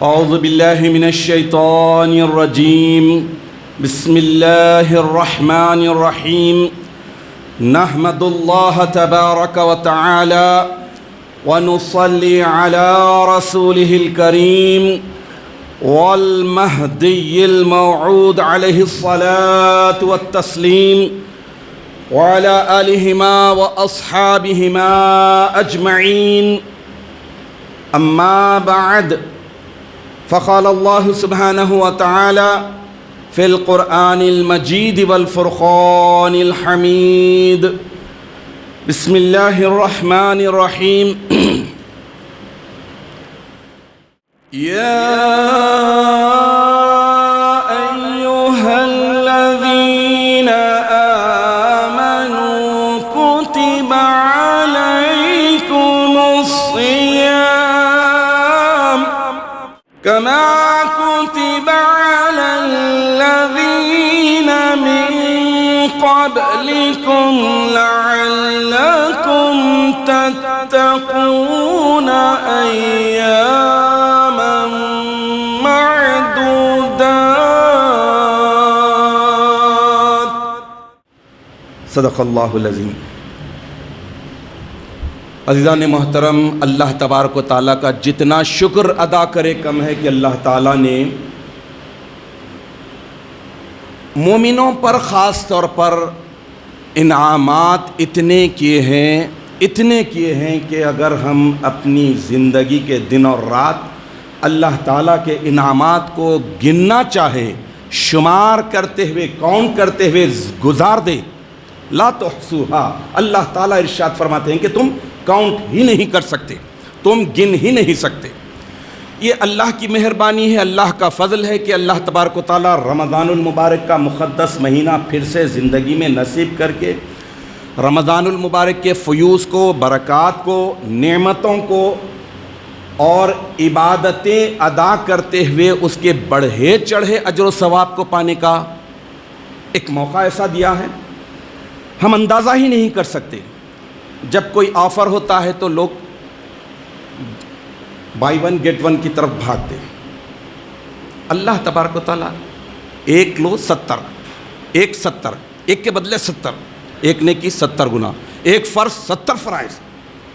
أعوذ بالله من الشيطان الرجيم. بسم الله الرحمن الرحيم. نحمد الله تبارك وتعالى ونصلي على رسوله الكريم والمهدي الموعود عليه الصلاة والتسليم وعلى آلهما وأصحابهما أجمعين. أما بعد، فقال الله سبحانه وتعالى في القرآن المجيد والفرقان الحميد. بسم الله الرحمن الرحيم. يا أيها الذين آمنوا كتب عليكم الصيام كما كتب على الذين من قبلكم لعلكم تتقون أياما معدودات. صدق اللہ العظیم. عزیزان محترم، اللہ تبارک و تعالیٰ کا جتنا شکر ادا کرے کم ہے کہ اللہ تعالیٰ نے مومنوں پر خاص طور پر انعامات اتنے کیے ہیں کہ اگر ہم اپنی زندگی کے دن اور رات اللہ تعالیٰ کے انعامات کو گننا چاہے، شمار کرتے ہوئے، کاؤنٹ کرتے ہوئے گزار دے، لا تحصوها، اللہ تعالیٰ ارشاد فرماتے ہیں کہ تم کاؤنٹ ہی نہیں کر سکتے، تم گن ہی نہیں سکتے. یہ اللہ کی مہربانی ہے، اللہ کا فضل ہے کہ اللہ تبارک و تعالیٰ رمضان المبارک کا مقدس مہینہ پھر سے زندگی میں نصیب کر کے رمضان المبارک کے فیوز کو، برکات کو، نعمتوں کو اور عبادتیں ادا کرتے ہوئے اس کے بڑھے چڑھے اجر و ثواب کو پانے کا ایک موقع ایسا دیا ہے، ہم اندازہ ہی نہیں کر سکتے. جب کوئی آفر ہوتا ہے تو لوگ بائی ون گیٹ ون کی طرف بھاگتے ہیں. اللہ تبارک و تعالیٰ ایک لو 70، ایک 70، ایک کے بدلے 70، ایک نے کی 70 گنا، ایک فرض 70 فرائض.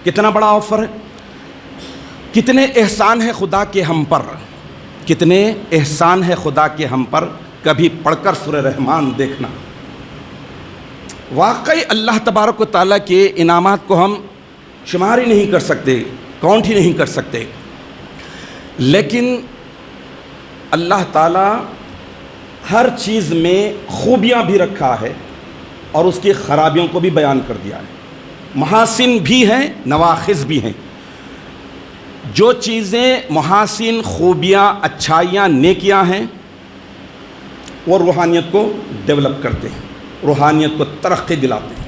کتنا بڑا آفر ہے، کتنے احسان ہے خدا کے ہم پر، کتنے احسان ہے خدا کے ہم پر. کبھی پڑھ کر سورہ رحمان دیکھنا. واقعی اللہ تبارک و تعالیٰ کے انعامات کو ہم شمار ہی نہیں کر سکتے، کاؤنٹ ہی نہیں کر سکتے. لیکن اللہ تعالیٰ ہر چیز میں خوبیاں بھی رکھا ہے اور اس کی خرابیوں کو بھی بیان کر دیا ہے. محاسن بھی ہیں، نواقص بھی ہیں. جو چیزیں محاسن، خوبیاں، اچھائیاں، نیکیاں ہیں وہ روحانیت کو ڈیولپ کرتے ہیں، روحانیت کو ترقی دلاتے ہیں.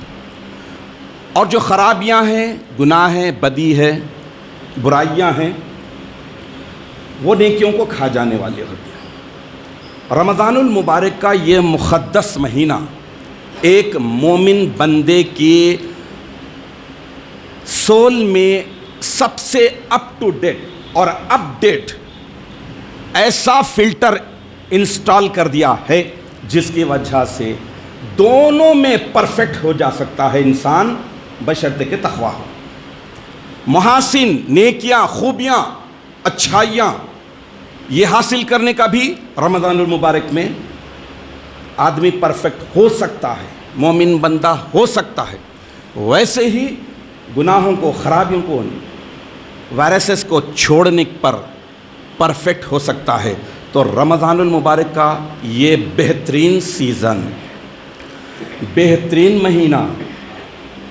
اور جو خرابیاں ہیں، گناہ ہیں، بدی ہے، برائیاں ہیں، وہ نیکیوں کو کھا جانے والے ہوتے ہیں. رمضان المبارک کا یہ مقدس مہینہ ایک مومن بندے کی سول میں سب سے اپ ٹو ڈیٹ اور اپ ڈیٹ ایسا فلٹر انسٹال کر دیا ہے جس کی وجہ سے دونوں میں پرفیکٹ ہو جا سکتا ہے انسان، بشرطے کہ تقویٰ ہو. محاسن، نیکیاں، خوبیاں، اچھائیاں یہ حاصل کرنے کا بھی رمضان المبارک میں آدمی پرفیکٹ ہو سکتا ہے، مومن بندہ ہو سکتا ہے. ویسے ہی گناہوں کو، خرابیوں کو، وائرسز کو چھوڑنے پر پرفیکٹ ہو سکتا ہے. تو رمضان المبارک کا یہ بہترین سیزن، بہترین مہینہ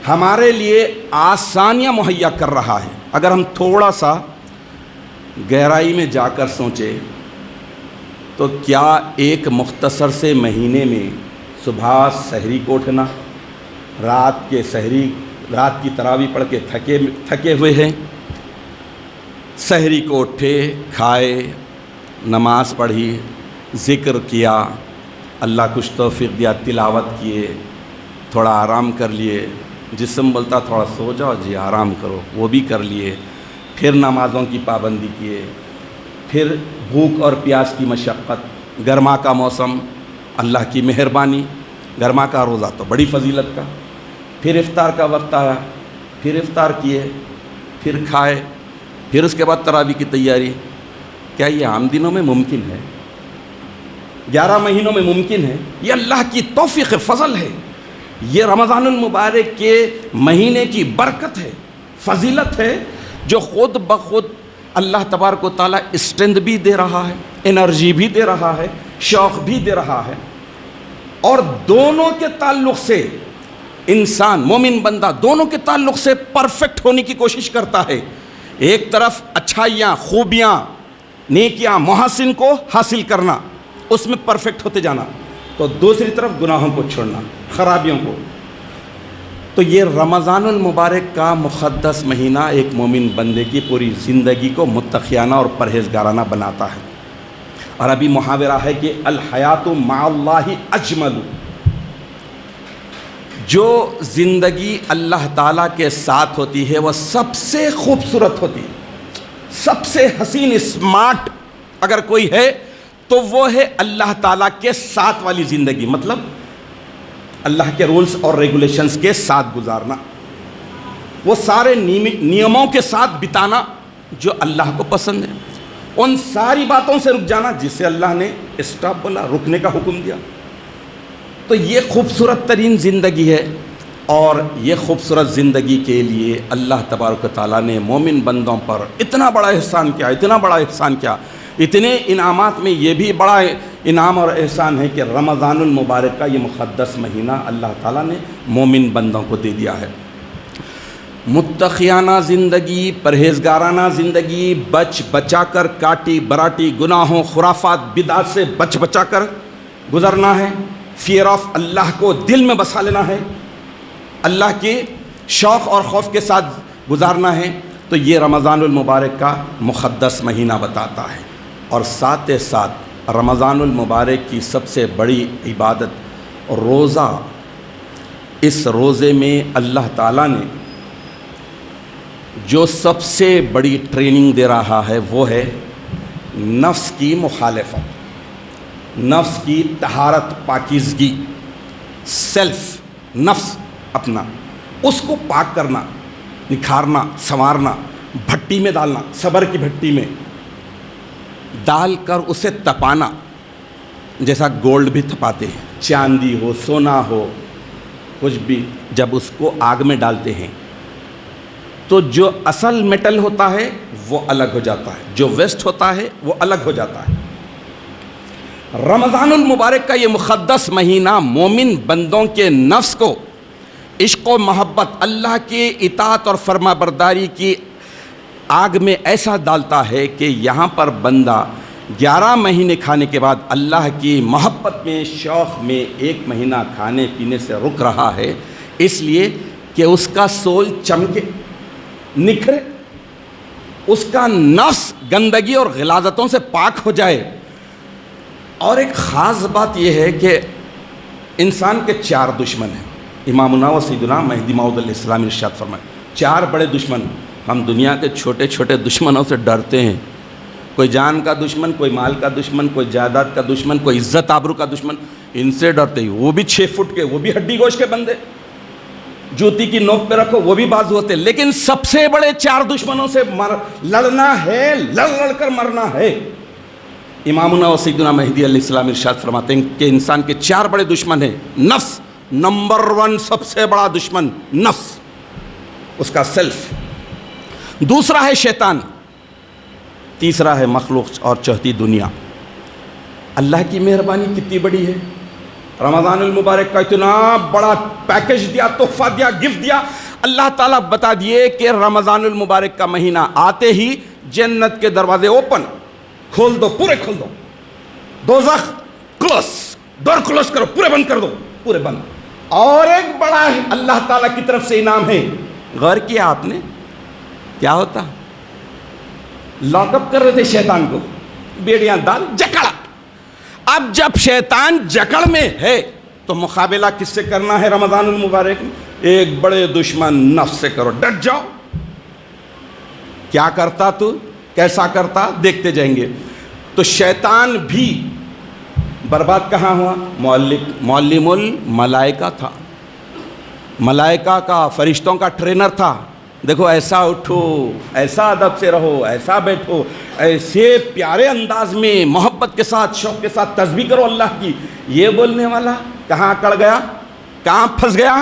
ہمارے لیے آسانیاں مہیا کر رہا ہے. اگر ہم تھوڑا سا گہرائی میں جا کر سوچیں تو کیا ایک مختصر سے مہینے میں صبح سحری کو اٹھنا، رات کی تراویح پڑھ کے تھکے ہوئے ہیں، سحری کو اٹھے، کھائے، نماز پڑھی، ذکر کیا، اللہ کچھ توفیق دیا، تلاوت کیے، تھوڑا آرام کر لیے، جسم بولتا تھوڑا سو جاؤ جی آرام کرو، وہ بھی کر لیے، پھر نمازوں کی پابندی کیے، پھر بھوک اور پیاس کی مشقت، گرما کا موسم، اللہ کی مہربانی، گرما کا روزہ تو بڑی فضیلت کا، پھر افطار کا وقت آیا، پھر افطار کیے، پھر کھائے، پھر اس کے بعد تراویح کی تیاری۔ کیا یہ عام دنوں میں ممکن ہے؟ 11 مہینوں میں ممکن ہے؟ یہ اللہ کی توفیق فضل ہے، یہ رمضان المبارک کے مہینے کی برکت ہے، فضیلت ہے، جو خود بخود اللہ تبارک و تعالیٰ اسٹرینتھ بھی دے رہا ہے، انرجی بھی دے رہا ہے، شوق بھی دے رہا ہے۔ اور دونوں کے تعلق سے انسان، مومن بندہ دونوں کے تعلق سے پرفیکٹ ہونے کی کوشش کرتا ہے۔ ایک طرف اچھائیاں، خوبیاں، نیکیاں، محاسن کو حاصل کرنا، اس میں پرفیکٹ ہوتے جانا، تو دوسری طرف گناہوں کو چھوڑنا، خرابیوں کو۔ تو یہ رمضان المبارک کا مقدس مہینہ ایک مومن بندے کی پوری زندگی کو متقیانہ اور پرہیزگارانہ بناتا ہے۔ اور ابھی محاورہ ہے کہ الحیات مع اللہ اجمل، جو زندگی اللہ تعالیٰ کے ساتھ ہوتی ہے وہ سب سے خوبصورت ہوتی ہے، سب سے حسین، اسمارٹ اگر کوئی ہے تو وہ ہے اللہ تعالیٰ کے ساتھ والی زندگی، مطلب اللہ کے رولز اور ریگولیشنز کے ساتھ گزارنا، وہ سارے نیموں کے ساتھ بتانا جو اللہ کو پسند ہے، ان ساری باتوں سے رک جانا جس سے اللہ نے اسٹاپ بولا، رکنے کا حکم دیا۔ تو یہ خوبصورت ترین زندگی ہے، اور یہ خوبصورت زندگی کے لیے اللہ تبارک و تعالیٰ نے مومن بندوں پر اتنا بڑا احسان کیا، اتنا بڑا احسان کیا۔ اتنے انعامات میں یہ بھی بڑا انعام اور احسان ہے کہ رمضان المبارک کا یہ مقدس مہینہ اللہ تعالیٰ نے مومن بندوں کو دے دیا ہے۔ متقیانہ زندگی، پرہیزگارانہ زندگی، بچا کر، کاٹی براٹی گناہوں، خرافات، بدعات سے بچا کر گزرنا ہے۔ فیئر آف اللہ کو دل میں بسا لینا ہے، اللہ کے شوق اور خوف کے ساتھ گزارنا ہے۔ تو یہ رمضان المبارک کا مقدس مہینہ بتاتا ہے۔ اور ساتھ ساتھ رمضان المبارک کی سب سے بڑی عبادت روزہ، اس روزے میں اللہ تعالیٰ نے جو سب سے بڑی ٹریننگ دے رہا ہے وہ ہے نفس کی مخالفت، نفس کی طہارت، پاکیزگی، سیلف، نفس اپنا، اس کو پاک کرنا، نکھارنا، سنوارنا، بھٹی میں ڈالنا، صبر کی بھٹی میں ڈال کر اسے تپانا، جیسا گولڈ بھی تپاتے ہیں، چاندی ہو، سونا ہو، کچھ بھی، جب اس کو آگ میں ڈالتے ہیں تو جو اصل میٹل ہوتا ہے وہ الگ ہو جاتا ہے، جو ویسٹ ہوتا ہے وہ الگ ہو جاتا ہے۔ رمضان المبارک کا یہ مقدس مہینہ مومن بندوں کے نفس کو عشق و محبت، اللہ کی اطاعت اور فرما برداری کی آگ میں ایسا ڈالتا ہے کہ یہاں پر بندہ 11 مہینے کھانے کے بعد اللہ کی محبت میں، شوق میں 1 مہینہ کھانے پینے سے رک رہا ہے، اس لیے کہ اس کا سول چمکے، نکھرے، اس کا نفس گندگی اور غلاظتوں سے پاک ہو جائے۔ اور ایک خاص بات یہ ہے کہ انسان کے 4 دشمن ہیں۔ امامنا و سیدنا مہدی موعود علیہ السلام ارشاد فرمائے 4 بڑے دشمن۔ ہم دنیا کے چھوٹے چھوٹے دشمنوں سے ڈرتے ہیں، کوئی جان کا دشمن، کوئی مال کا دشمن، کوئی جائیداد کا دشمن، کوئی عزت آبرو کا دشمن، ان سے ڈرتے ہیں، وہ بھی 6 فٹ کے، وہ بھی ہڈی گوشت کے بندے، جوتی کی نوک پہ رکھو وہ بھی بازو ہوتے، لیکن سب سے بڑے 4 دشمنوں سے لڑنا ہے، لڑ کر مرنا ہے۔ امامنا و سیدنا مہدی علیہ السلام ارشاد فرماتے ہیں کہ انسان کے 4 بڑے دشمن ہیں۔ نفس، نمبر 1 سب سے بڑا دشمن نفس، اس کا سیلف، دوسرا ہے شیطان، تیسرا ہے مخلوق اور چوتھی دنیا۔ اللہ کی مہربانی کتنی بڑی ہے، رمضان المبارک کا اتنا بڑا پیکج دیا، تحفہ دیا، گفٹ دیا۔ اللہ تعالیٰ بتا دیے کہ رمضان المبارک کا مہینہ آتے ہی جنت کے دروازے اوپن، کھول دو، پورے کھول دو، دوزخ کلوز، ڈور کلوز کرو، پورے بند کر دو، پورے بند۔ اور ایک بڑا اللہ تعالیٰ کی طرف سے انعام ہے، غور کیا آپ نے کیا ہوتا؟ لاک اپ کر رہے تھے شیطان کو، بیڑیاں ڈال، جکڑا۔ اب جب شیطان جکڑ میں ہے تو مقابلہ کس سے کرنا ہے رمضان المبارک میں؟ ایک بڑے دشمن نفس سے کرو، ڈٹ جاؤ۔ کیا کرتا تو؟ کیسا کرتا دیکھتے جائیں گے۔ تو شیطان بھی برباد کہاں ہوا؟ معلم الملائکہ تھا، ملائکہ کا، فرشتوں کا ٹرینر تھا۔ دیکھو ایسا اٹھو، ایسا ادب سے رہو، ایسا بیٹھو، ایسے پیارے انداز میں محبت کے ساتھ شوق کے ساتھ تسبیح کرو اللہ کی۔ یہ بولنے والا کہاں اکڑ گیا، کہاں پھنس گیا؟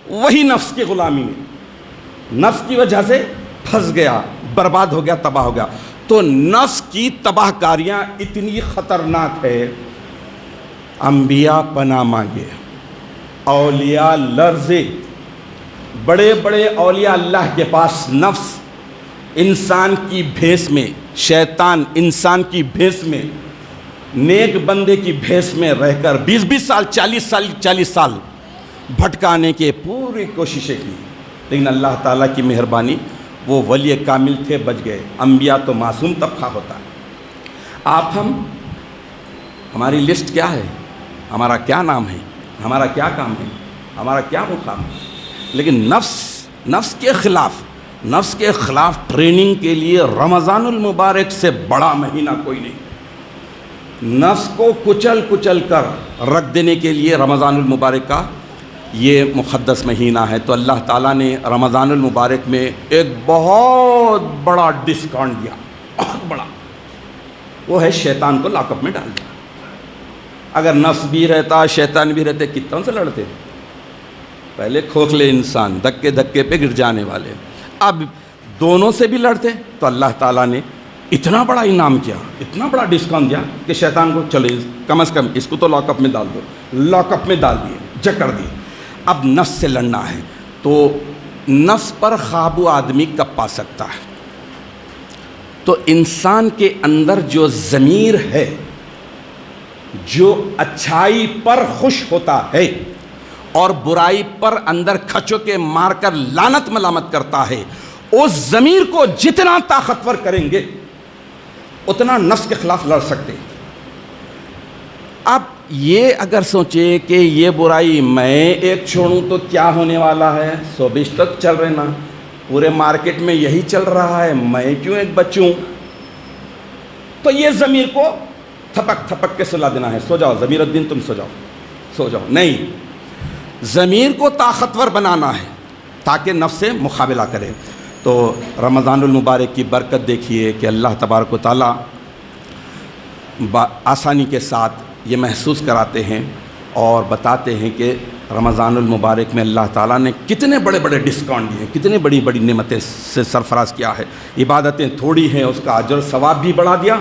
وہی نفس کی غلامی میں، نفس کی وجہ سے پھنس گیا، برباد ہو گیا، تباہ ہو گیا۔ تو نفس کی تباہ کاریاں اتنی خطرناک ہے، انبیاء پناہ مانگے، اولیاء لرزے، بڑے بڑے اولیاء اللہ کے پاس نفس انسان کی بھیس میں، شیطان انسان کی بھیس میں، نیک بندے کی بھیس میں رہ کر 20 سال 40 سال بھٹکانے کے پوری کوششیں کی، لیکن اللہ تعالیٰ کی مہربانی، وہ ولی کامل تھے، بچ گئے۔ انبیاء تو معصوم طبقہ ہوتا ہے۔ ہماری لسٹ کیا ہے؟ ہمارا کیا نام ہے؟ ہمارا کیا کام ہے؟ ہمارا کیا مقام ہے؟ لیکن نفس کے خلاف ٹریننگ کے لیے رمضان المبارک سے بڑا مہینہ کوئی نہیں۔ نفس کو کچل کر رکھ دینے کے لیے رمضان المبارک کا یہ مقدس مہینہ ہے۔ تو اللہ تعالیٰ نے رمضان المبارک میں ایک بہت بڑا ڈسکاؤنٹ دیا، بہت بڑا، وہ ہے شیطان کو لاک اپ میں ڈال دیا۔ اگر نفس بھی رہتا، شیطان بھی رہتے، کتنوں سے لڑتے؟ پہلے کھوکھلے انسان، دھکے پہ گر جانے والے، اب دونوں سے بھی لڑتے۔ تو اللہ تعالیٰ نے اتنا بڑا انعام کیا، اتنا بڑا ڈسکاؤنٹ دیا کہ شیطان کو چلو کم از کم اس کو تو لاک اپ میں ڈال دو۔ لاک اپ میں ڈال دیے، جکڑ دیے۔ اب نفس سے لڑنا ہے، تو نفس پر قابو آدمی کب پا سکتا ہے؟ تو انسان کے اندر جو ضمیر ہے، جو اچھائی پر خوش ہوتا ہے اور برائی پر اندر کھچو کے مار کر لعنت ملامت کرتا ہے، اس ضمیر کو جتنا طاقتور کریں گے اتنا نفس کے خلاف لڑ سکتے ہیں۔ اب یہ اگر سوچے کہ یہ برائی میں ایک چھوڑوں تو کیا ہونے والا ہے، 120 تک چل رہے نا، پورے مارکیٹ میں یہی چل رہا ہے، میں کیوں ایک بچوں؟ تو یہ ضمیر کو تھپک کے سلا دینا ہے، سو جاؤ ضمیر الدین، تم سو جاؤ، نہیں، ضمیر کو طاقتور بنانا ہے تاکہ نفس سے مقابلہ کرے۔ تو رمضان المبارک کی برکت دیکھیے کہ اللہ تبارک و تعالیٰ آسانی کے ساتھ یہ محسوس کراتے ہیں اور بتاتے ہیں کہ رمضان المبارک میں اللہ تعالیٰ نے کتنے بڑے بڑے ڈسکاؤنٹ دیے، کتنے بڑی بڑی نعمتیں سے سرفراز کیا ہے۔ عبادتیں تھوڑی ہیں، اس کا اجر ثواب بھی بڑھا دیا،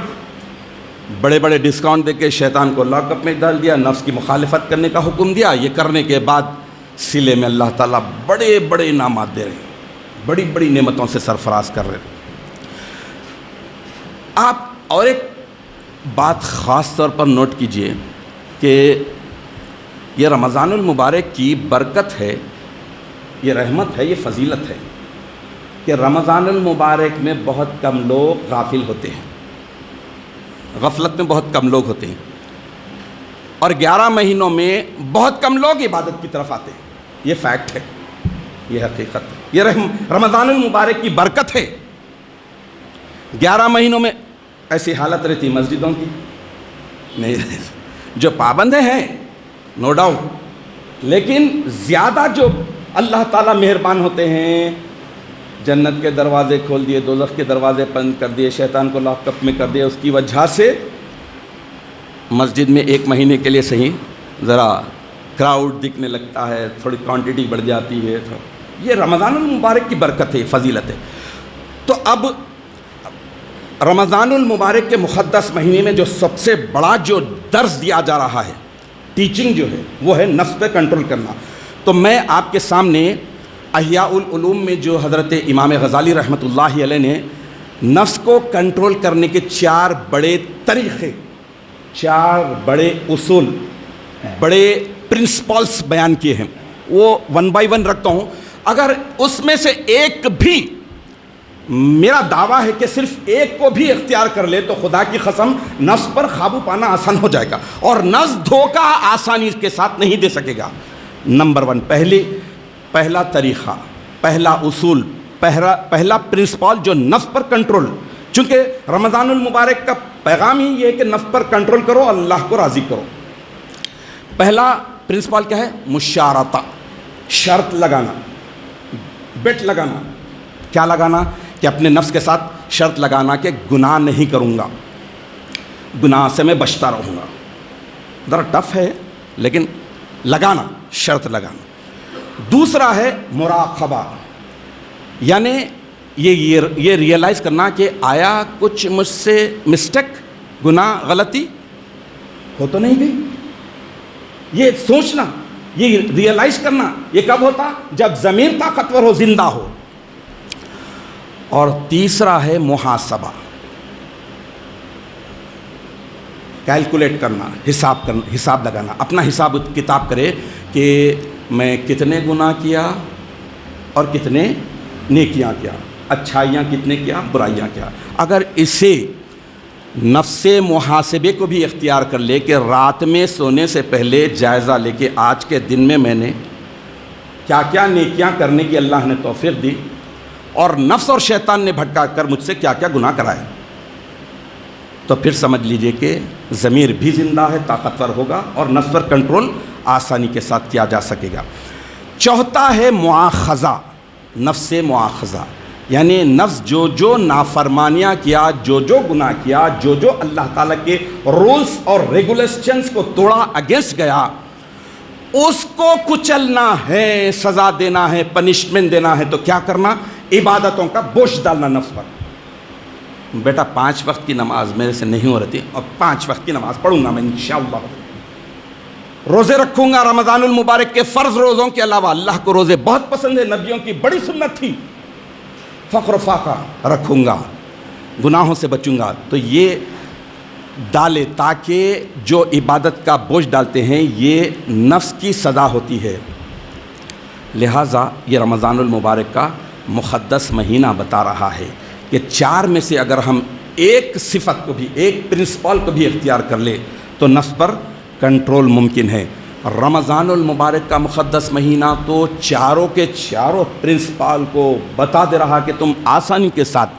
بڑے بڑے ڈسکاؤنٹ دے کے شیطان کو لاک اپ میں ڈال دیا، نفس کی مخالفت کرنے کا حکم دیا۔ یہ کرنے کے بعد سلے میں اللہ تعالیٰ بڑے بڑے انعامات دے رہے ہیں، بڑی بڑی نعمتوں سے سرفراز کر رہے ہیں۔ آپ اور ایک بات خاص طور پر نوٹ کیجئے کہ یہ رمضان المبارک کی برکت ہے، یہ رحمت ہے، یہ فضیلت ہے کہ رمضان المبارک میں بہت کم لوگ غافل ہوتے ہیں، غفلت میں بہت کم لوگ ہوتے ہیں، اور 11 مہینوں میں بہت کم لوگ عبادت کی طرف آتے ہیں۔ یہ فیکٹ ہے، یہ حقیقت ہے، یہ رمضان المبارک کی برکت ہے۔ 11 مہینوں میں ایسی حالت رہتی مسجدوں کی نہیں، جو پابند ہیں نو ڈاؤٹ، لیکن زیادہ جو اللہ تعالیٰ مہربان ہوتے ہیں، جنت کے دروازے کھول دیے، دوزخ کے دروازے بند کر دیے، شیطان کو لاک اپ میں کر دیا، اس کی وجہ سے مسجد میں 1 مہینے کے لیے صحیح ذرا کراؤڈ دکھنے لگتا ہے، تھوڑی کوانٹٹی بڑھ جاتی ہے۔ یہ رمضان المبارک کی برکت ہے، فضیلت ہے۔ تو اب رمضان المبارک کے مقدس مہینے میں جو سب سے بڑا جو درس دیا جا رہا ہے، ٹیچنگ جو ہے، وہ ہے نفس پہ کنٹرول کرنا۔ تو میں آپ کے سامنے احیاء العلوم میں جو حضرت امام غزالی رحمۃ اللہ علیہ نے نفس کو کنٹرول کرنے کے 4 بڑے طریقے، 4 بڑے اصول، بڑے پرنسپلس بیان کیے ہیں، وہ 1 بائی 1 رکھتا ہوں۔ اگر اس میں سے ایک بھی، میرا دعویٰ ہے کہ صرف ایک کو بھی اختیار کر لے تو خدا کی قسم نفس پر قابو پانا آسان ہو جائے گا، اور نفس دھوکہ آسانی کے ساتھ نہیں دے سکے گا۔ نمبر 1، پہلا طریقہ، پہلا اصول، پہلا پرنسپل جو نفس پر کنٹرول، چونکہ رمضان المبارک کا پیغام ہی یہ ہے کہ نفس پر کنٹرول کرو، اللہ کو راضی کرو۔ پہلا پرنسپل کیا ہے؟ مشارطہ، شرط لگانا، بیٹ لگانا۔ کیا لگانا؟ کہ اپنے نفس کے ساتھ شرط لگانا کہ گناہ نہیں کروں گا، گناہ سے میں بچتا رہوں گا۔ ذرا ٹف ہے لیکن لگانا، شرط لگانا۔ دوسرا ہے مراقبہ، یعنی یہ ریئلائز کرنا کہ آیا کچھ مجھ سے مسٹیک، گناہ، غلطی ہو تو نہیں گئی، یہ سوچنا، یہ ریئلائز کرنا۔ یہ کب ہوتا؟ جب ضمیر طاقتور ہو، زندہ ہو۔ اور تیسرا ہے محاسبہ، کیلکولیٹ کرنا، حساب لگانا، اپنا حساب کتاب کرے کہ میں کتنے گناہ کیا اور کتنے نیکیاں کیا، اچھائیاں کتنے کیا، برائیاں کیا۔ اگر اسے نفس محاسبے کو بھی اختیار کر لے کہ رات میں سونے سے پہلے جائزہ لے کے آج کے دن میں میں نے کیا کیا نیکیاں کرنے کی اللہ نے توفیق دی، اور نفس اور شیطان نے بھٹکا کر مجھ سے کیا کیا گناہ کرائے، تو پھر سمجھ لیجئے کہ ضمیر بھی زندہ ہے، طاقتور ہوگا، اور نفس پر کنٹرول آسانی کے ساتھ کیا جا سکے گا۔ چوتھا ہے مواخذہ، نفس مواخذہ، یعنی نفس جو نافرمانیاں کیا، جو گناہ کیا، جو اللہ تعالیٰ کے رولز اور ریگولیشنز کو توڑا، اگینسٹ گیا، اس کو کچلنا ہے، سزا دینا ہے، پنشمنٹ دینا ہے۔ تو کیا کرنا؟ عبادتوں کا بوجھ ڈالنا نفس پر۔ بیٹا 5 وقت کی نماز میرے سے نہیں ہو رہی تھی، اور 5 وقت کی نماز پڑھوں گا میں انشاءاللہ۔ روزے رکھوں گا رمضان المبارک کے فرض روزوں کے علاوہ، اللہ کو روزے بہت پسند ہے، نبیوں کی بڑی سنت تھی۔ فقر و فاقہ رکھوں گا، گناہوں سے بچوں گا۔ تو یہ ڈالے تاکہ جو عبادت کا بوجھ ڈالتے ہیں یہ نفس کی سزا ہوتی ہے۔ لہٰذا یہ رمضان المبارک کا مقدس مہینہ بتا رہا ہے کہ 4 میں سے اگر ہم ایک صفت کو بھی، ایک پرنسپل کو بھی اختیار کر لے تو نفس پر کنٹرول ممکن ہے۔ رمضان المبارک کا مقدس مہینہ تو چاروں کے چاروں پرنسپل کو بتا دے رہا کہ تم آسانی کے ساتھ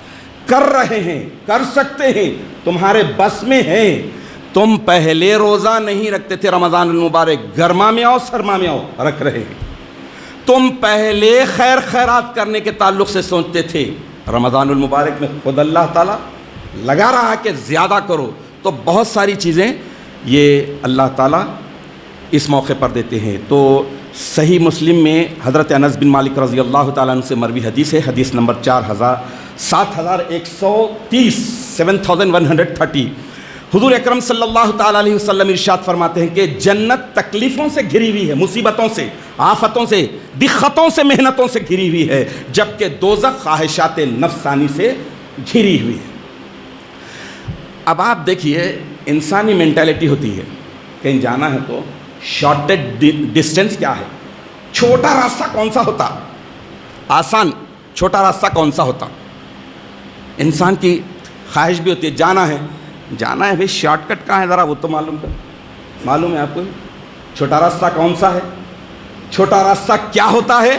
کر رہے ہیں، کر سکتے ہیں، تمہارے بس میں ہے۔ تم پہلے روزہ نہیں رکھتے تھے رمضان المبارک، گرما میں آؤ سرما میں آؤ، رکھ رہے ہیں۔ تم پہلے خیرات کرنے کے تعلق سے سوچتے تھے، رمضان المبارک میں خود اللہ تعالیٰ لگا رہا کہ زیادہ کرو، تو بہت ساری چیزیں یہ اللہ تعالیٰ اس موقع پر دیتے ہیں۔ تو صحیح مسلم میں حضرت انس بن مالک رضی اللہ تعالیٰ عنہ سے مروی حدیث ہے، حدیث نمبر 7130، 7130۔ حضور اکرم صلی اللہ تعالیٰ علیہ وسلم ارشاد فرماتے ہیں کہ جنت تکلیفوں سے گھری ہوئی ہے، مصیبتوں سے، آفتوں سے، دقتوں سے، محنتوں سے گھری ہوئی ہے، جبکہ دوزخ خواہشات نفسانی سے گھری ہوئی ہے۔ اب آپ دیکھیے انسانی مینٹیلٹی ہوتی ہے، کہیں جانا ہے تو شارٹیج ڈسٹینس کیا ہے، چھوٹا راستہ کون سا ہوتا، آسان چھوٹا راستہ کون سا ہوتا۔ انسان کی خواہش بھی ہوتی ہے، جانا ہے بھئی، شارٹ کٹ کہاں ہے ذرا وہ تو معلوم ہے آپ کو، چھوٹا راستہ کون سا ہے، چھوٹا راستہ کیا ہوتا ہے،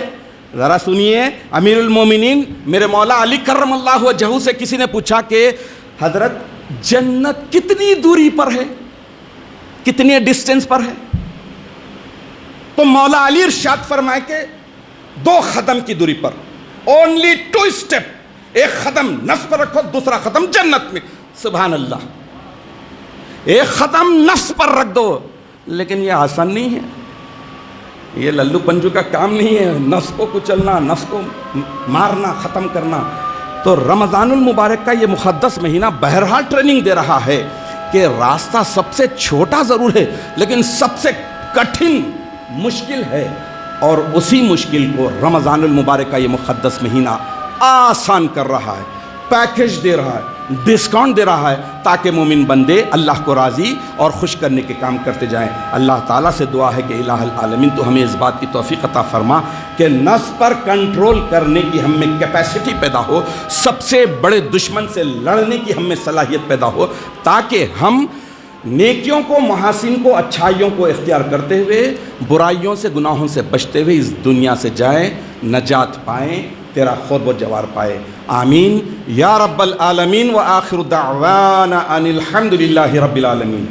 ذرا سنیے۔ امیر المومنین میرے مولا علی کرم اللہ وجہہ سے کسی نے پوچھا کہ حضرت جنت کتنی دوری پر ہے، کتنی ڈسٹینس پر ہے؟ تو مولا علی ارشاد فرمائے کہ 2 قدم کی دوری پر، اونلی 2 اسٹیپ، ایک قدم نفس پر رکھو، دوسرا قدم جنت میں۔ سبحان اللہ، ایک قدم نفس پر رکھ دو، لیکن یہ آسان نہیں ہے، یہ للو پنجو کا کام نہیں ہے، نفس کو کچلنا، نفس کو مارنا، ختم کرنا۔ تو رمضان المبارک کا یہ مقدس مہینہ بہرحال ٹریننگ دے رہا ہے کہ راستہ سب سے چھوٹا ضرور ہے لیکن سب سے کٹھن، مشکل ہے، اور اسی مشکل کو رمضان المبارک کا یہ مقدس مہینہ آسان کر رہا ہے، پیکیج دے رہا ہے، ڈسکاؤنٹ دے رہا ہے، تاکہ مومن بندے اللہ کو راضی اور خوش کرنے کے کام کرتے جائیں۔ اللہ تعالیٰ سے دعا ہے کہ الہ العالمین تو ہمیں اس بات کی توفیق عطا فرما کہ نفس پر کنٹرول کرنے کی ہم میں کیپیسٹی پیدا ہو، سب سے بڑے دشمن سے لڑنے کی ہم میں صلاحیت پیدا ہو، تاکہ ہم نیکیوں کو، محاسن کو، اچھائیوں کو اختیار کرتے ہوئے، برائیوں سے، گناہوں سے بچتے ہوئے اس دنیا سے جائیں، نجات پائیں تیرا خود و جوار پائے. آمین یا رب العالمین. و آخر دعوانا ان الحمد للہ رب العالمین.